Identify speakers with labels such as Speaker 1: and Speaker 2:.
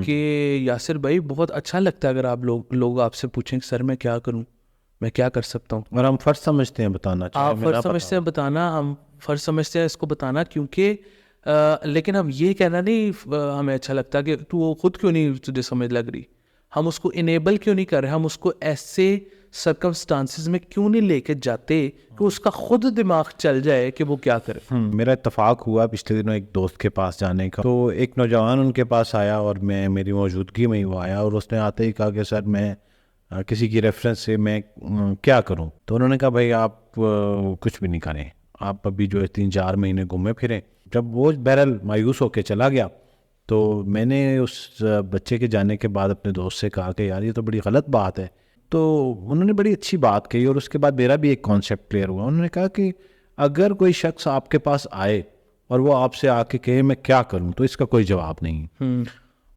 Speaker 1: कि यासिर भाई बहुत अच्छा लगता है अगर आप लोग आपसे पूछें कि सर मैं क्या करूं, मैं क्या कर सकता हूं।
Speaker 2: और हम फर्ज समझते हैं बताना, चाहे
Speaker 1: आप
Speaker 2: हमें ना
Speaker 1: फर्ज
Speaker 2: पता
Speaker 1: समझते
Speaker 2: हो।
Speaker 1: हैं बताना, हम फर्ज समझते हैं इसको बताना, क्योंकि लेकिन हम ये कहना नहीं हमें अच्छा लगता कि तू वो खुद क्यों नहीं तुझे समझ लग रही, हम उसको इनेबल क्यों नहीं कर रहे, हम उसको ऐसे सर्कमस्टांसिस में क्यों नहीं लेके जाते कि उसका खुद दिमाग चल जाए कि वो क्या करे।
Speaker 2: मेरा इत्तेफाक हुआ पिछले दिनों एक दोस्त के पास जाने का। तो एक नौजवान उनके पास आया और मैं मेरी मौजूदगी में ही वो आया, और उसने आते ही कहा कि सर मैं किसी की रेफरेंस से मैं क्या करूं। तो उन्होंने कहा भाई आप कुछ भी नहीं करें, आप अभी जो है 3-4 महीने घूमे फिरें। जब वो बहरहाल मायूस होकर चला गया, तो मैंने उस बच्चे के जाने के बाद अपने दोस्त से कहा कि यार ये तो बड़ी गलत बात है। तो उन्होंने बड़ी अच्छी बात कही, और उसके बाद मेरा भी एक कॉन्सेप्ट क्लियर हुआ। उन्होंने कहा कि अगर कोई शख्स आपके पास आए और वो आपसे आके कहे मैं क्या करूं, तो इसका कोई जवाब नहीं।